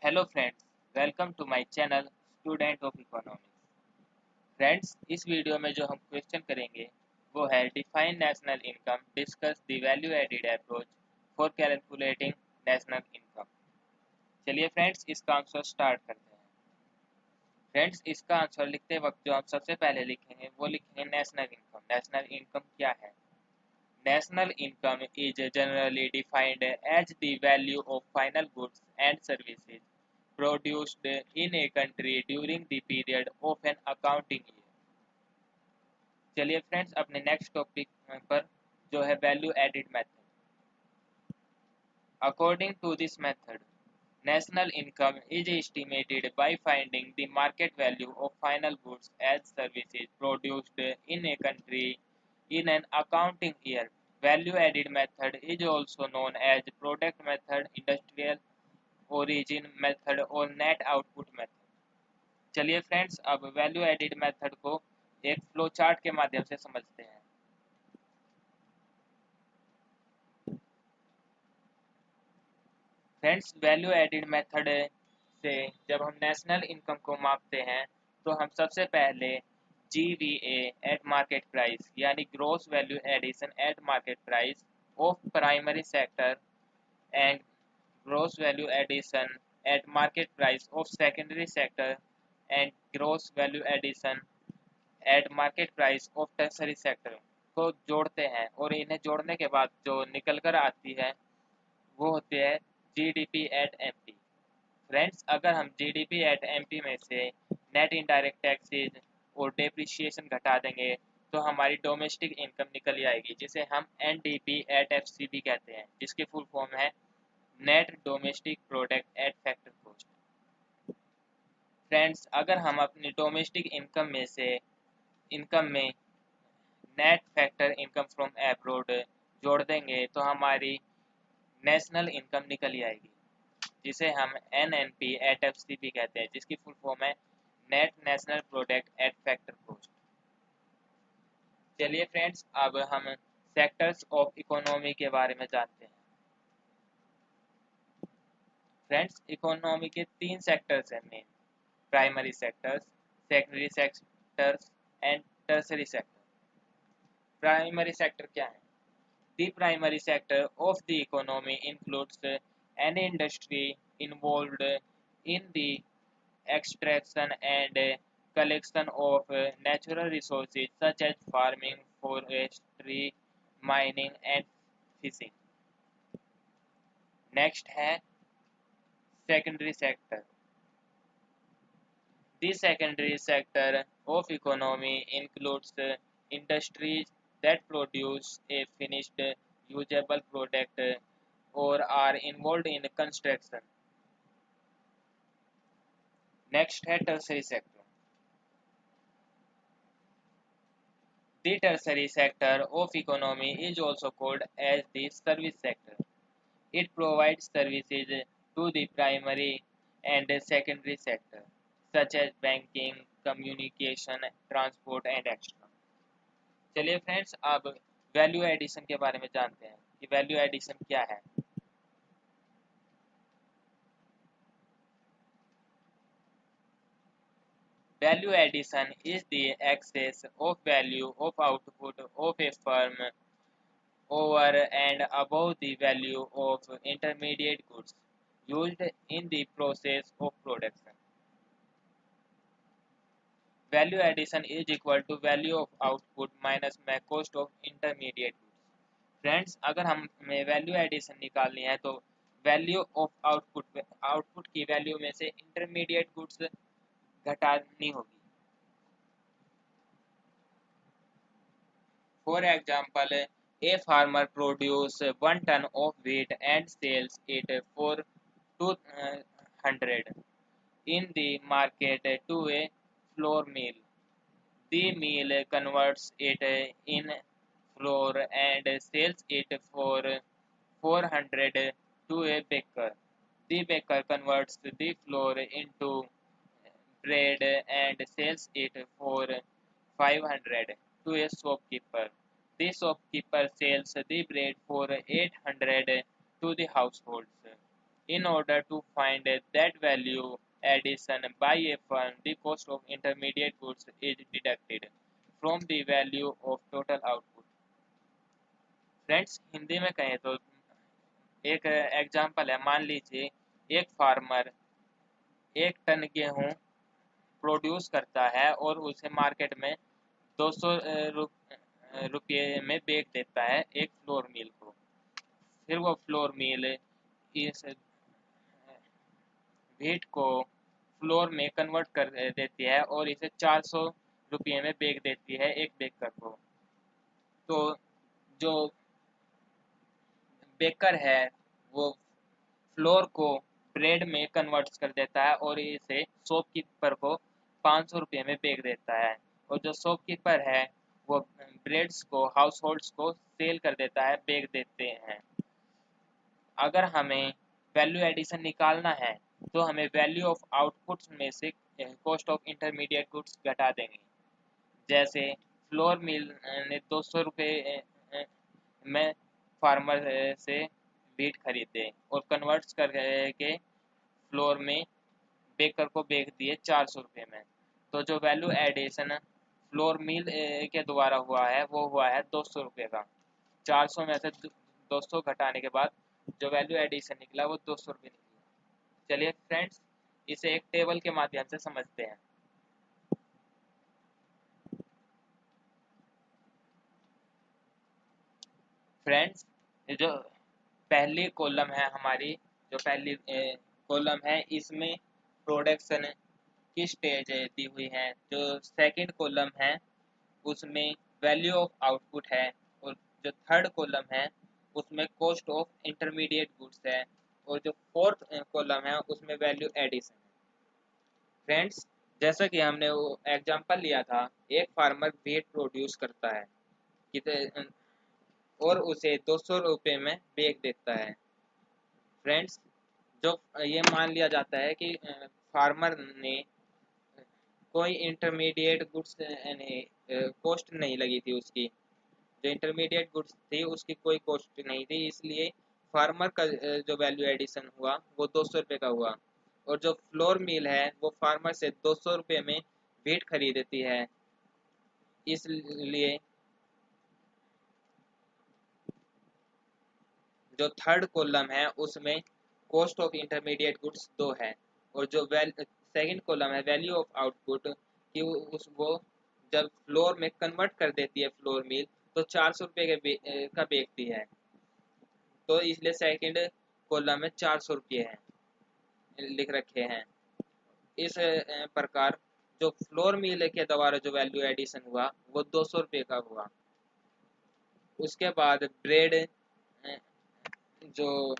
Hello friends, welcome to my channel student of economics. Friends, इस वीडियो में जो हम क्वेश्चन करेंगे वो है define national income, discuss the value added approach for calculating national income. चलिए फ्रेंड्स, इसका आंसर स्टार्ट करते हैं। फ्रेंड्स, इसका आंसर लिखते वक्त जो हम सबसे पहले लिखेंगे वो लिखेंगे नेशनल इनकम। नेशनल इनकम क्या है? National income is generally defined as the value of final goods and services produced in a country during the period of an accounting year. चलिए फ्रेंड्स, अपने नेक्स्ट टॉपिक पर जो है value added method. According to this method, national income is estimated by finding the market value of final goods and services produced in a country in an accounting year. Value added method is also known as product method, industrial origin method और net output method। चलिए friends, अब value added method को एक flow chart के माध्यम से समझते हैं। फ्रेंड्स, वैल्यू एडिड मेथड से जब हम नेशनल इनकम को मापते हैं तो हम सबसे पहले GVA एट मार्केट प्राइस यानी gross value addition at market price of primary sector and gross value addition at market price of secondary sector and gross value addition at market price of tertiary sector को जोड़ते हैं और इन्हें जोड़ने के बाद जो निकल कर आती है वो होती है GDP एट MP। फ्रेंड्स, अगर हम GDP एट MP में से नेट इनडायरेक्ट टैक्सेज और डेप्रिसिएशन घटा देंगे तो हमारी डोमेस्टिक इनकम निकल आएगी, जिसे हम NDP एट FC भी कहते हैं, जिसकी फुल फॉर्म है net domestic product at factor cost. Friends, अगर हम अपनी डोमेस्टिक इनकम में net factor income from abroad जोड़ देंगे तो हमारी नेशनल इनकम निकल आएगी, जिसे हम NNP एट FC भी कहते हैं, जिसकी फुल फॉर्म है net national product at factor cost. चलिए फ्रेंड्स, अब हम सेक्टर्स ऑफ इकोनॉमी के बारे में जानते हैं। फ्रेंड्स, इकोनॉमी के 3 सेक्टर्स हैं main: primary sectors, secondary sectors and tertiary sector. Primary sector क्या है? The primary sector of the economy includes any industry involved in the extraction and collection of natural resources such as farming, forestry, mining and fishing. Next है secondary sector. The secondary sector of economy includes industries that produce a finished usable product or are involved in construction. Next है tertiary sector. The tertiary sector of economy is also called as the service sector. It provides services to the primary and secondary sector, such as banking, communication, transport and extra. चलिए friends, अब value addition के बारे में जानते हैं कि value addition क्या है। Value addition is the excess of value of output of a firm over and above the value of intermediate goods used in the process of production. Value addition is equal to value of output minus cost of intermediate goods. Friends, अगर हमें value addition निकालनी है तो value of output की value में से intermediate goods घटानी होगी। For example, a farmer produces 1 ton of wheat and sells it for 200 in the market to a flour mill. The mill converts it in flour and sells it for 400 to a baker. The baker converts the flour into bread and sells it for 500 to a shopkeeper. The shopkeeper sells the bread for 800 to the households. In order to find that value addition by a firm, the cost of intermediate goods is deducted from the value of total output. Friends Hindi में कहें तो एक example है, मान लीजिए एक farmer 1 ton गेहूं produce करता है और उसे मार्केट में 200 रुपये में बेच देता है एक फ्लोर मिल को। फिर वो फ्लोर मिल इस व्हीट को फ्लोर में कन्वर्ट कर देती है और इसे 400 रुपये में बेच देती है एक बेकर को। तो जो बेकर है वो फ्लोर को ब्रेड में कन्वर्ट कर देता है और इसे शॉपकीपर को 500 रुपये में बेच देता है, और जो शॉपकीपर है वो ब्रेड्स को हाउस होल्ड्स को सेल कर देता है, बेच देते हैं। अगर हमें वैल्यू एडिशन निकालना है तो हमें वैल्यू ऑफ आउटपुट्स में से कॉस्ट ऑफ इंटरमीडिएट गुड्स घटा देंगे। जैसे फ्लोर मिल ने 200 रुपये में फार्मर से व्हीट खरीदे और कन्वर्ट्स करके फ्लोर में बेकर को बेच दिए 400 रुपये में, तो जो वैल्यू एडिशन फ्लोर मिल के द्वारा हुआ है वो हुआ है 200 रुपये का। 400 में से 200 घटाने के बाद जो वैल्यू एडिशन निकला वो 200 रुपये निकला। चलिए फ्रेंड्स, इसे एक टेबल के माध्यम से समझते हैं। फ्रेंड्स, जो पहली कॉलम है हमारी, जो पहली कॉलम है इसमें प्रोडक्शन की स्टेज दी हुई है। जो सेकंड कॉलम है उसमें वैल्यू ऑफ आउटपुट है, और जो थर्ड कॉलम है उसमें कॉस्ट ऑफ इंटरमीडिएट गुड्स है, और जो फोर्थ कॉलम है उसमें वैल्यू एडिशन है। फ्रेंड्स, जैसा कि हमने वो एग्जांपल लिया था, एक फार्मर व्हीट प्रोड्यूस करता है कितने और उसे 200 रुपये में बेच देता है। फ्रेंड्स, जो ये मान लिया जाता है कि फार्मर ने कोई इंटरमीडिएट गुड्स कॉस्ट नहीं लगी थी उसकी, जो इंटरमीडिएट गुड्स थी उसकी कोई कॉस्ट नहीं थी, इसलिए फार्मर का जो वैल्यू एडिशन हुआ वो 200 रुपये का हुआ। और जो फ्लोर मिल है वो फार्मर से 200 रुपये में व्हीट खरीदती है, इसलिए जो थर्ड कॉलम है उसमें कॉस्ट ऑफ इंटरमीडिएट गुड्स 2 है, और जो सेकंड कॉलम है वैल्यू ऑफ आउटपुट कि उस वो जब फ्लोर में कन्वर्ट कर देती है फ्लोर मिल तो 400 रुपये का बेचती है, तो इसलिए सेकंड कॉलम में 400 रुपये हैं लिख रखे हैं। इस प्रकार जो फ्लोर मिल के द्वारा जो वैल्यू एडिशन हुआ वो 200 रुपये का हुआ। उसके बाद ब्रेड जो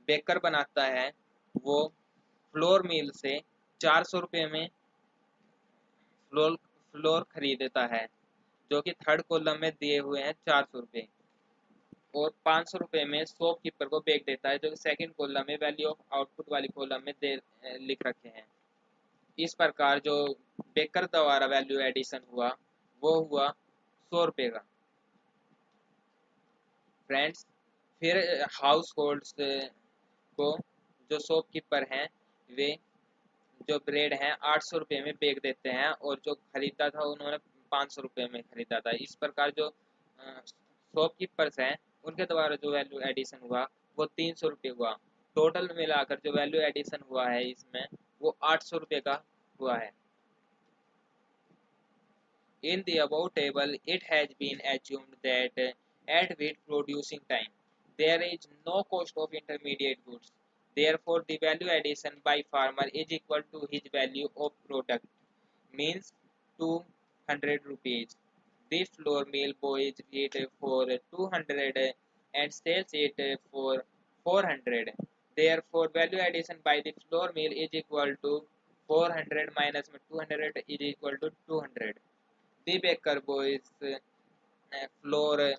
बेकर बनाता है वो फ्लोर मिल से 400 रुपये में फ्लोर फ्लोर खरीदता है, जो कि थर्ड कॉलम में दिए हुए हैं 400 रुपये, और 500 रुपये में शॉपकीपर को बेच देता है, जो कि सेकंड कॉलम में वैल्यू ऑफ आउटपुट वाली कॉलम में लिख रखे हैं। इस प्रकार जो बेकर द्वारा वैल्यू एडिशन हुआ वो हुआ 100 रुपये का। फ्रेंड्स, फिर हाउस होल्ड्स को जो शॉपकीपर हैं वे जो ब्रेड हैं 800 रुपये में बेच देते हैं, और जो खरीदा था उन्होंने 500 रुपये में खरीदा था। इस प्रकार जो शॉपकीपर्स हैं उनके द्वारा जो वैल्यू एडिशन हुआ वो 300 रुपये हुआ। टोटल मिलाकर जो वैल्यू एडिशन हुआ है इसमें वो 800 रुपये का हुआ है। In the above table, it has been assumed that at wheat producing time, there is no cost of intermediate goods. Therefore, the value addition by farmer is equal to his value of product, means 200 rupees. The flour mill buys wheat for 200 and sells it for 400. Therefore, value addition by the flour mill is equal to 400 minus 200 is equal to 200. The baker buys flour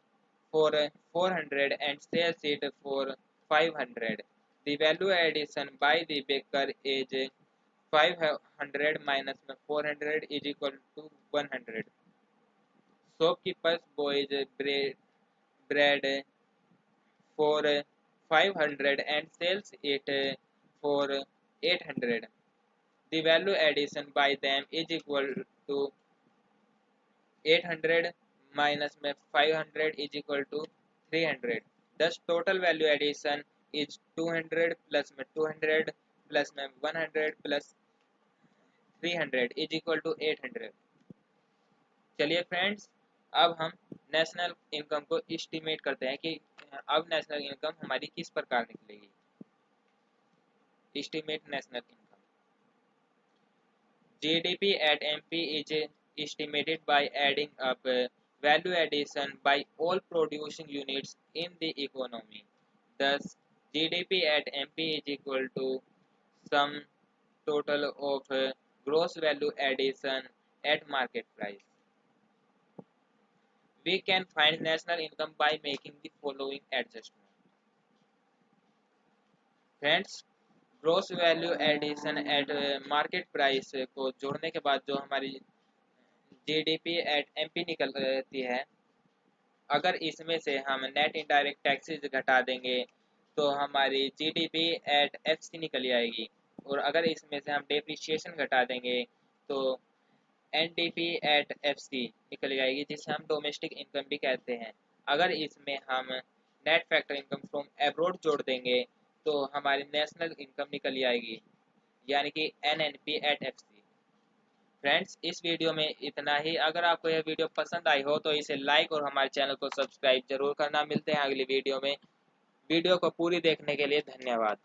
for 400 and sells it for 500. The value addition by the baker is 500 minus 400 is equal to 100. Shopkeeper buys bread for 500 and sells it for 800. The value addition by them is equal to 800 minus में 500 is equal to 300. Thus total value addition is 200 plus में 200 plus में 100 plus 300 is equal to 800. चलिए friends, अब हम national income को estimate करते हैं कि अब नेशनल इनकम हमारी किस प्रकार निकलेगी। Estimate national income. GDP at MP is estimated by adding up value addition by all producing units in the economy. Thus, GDP at MP is equal to sum total of gross value addition at market price. We can find national income by making the following adjustment. Friends, gross value addition at market price को जोड़ने के बाद जो हमारी GDP at MP निकलती है, अगर इसमें से हम नेट इनडायरेक्ट टैक्सेस घटा देंगे तो हमारी जीडीपी एट एफसी निकल आएगी, और अगर इसमें से हम डेप्रिसिएशन घटा देंगे तो एनडीपी एट एफसी निकल आएगी, जिसे हम डोमेस्टिक इनकम भी कहते हैं। अगर इसमें हम net factor income from abroad जोड़ देंगे तो हमारी नेशनल इनकम निकल आएगी, यानी कि एनएनपी एट एफसी। फ्रेंड्स, इस वीडियो में इतना ही। अगर आपको यह वीडियो पसंद आई हो तो इसे लाइक और हमारे चैनल को सब्सक्राइब जरूर करना। मिलते हैं अगली वीडियो में। वीडियो को पूरी देखने के लिए धन्यवाद।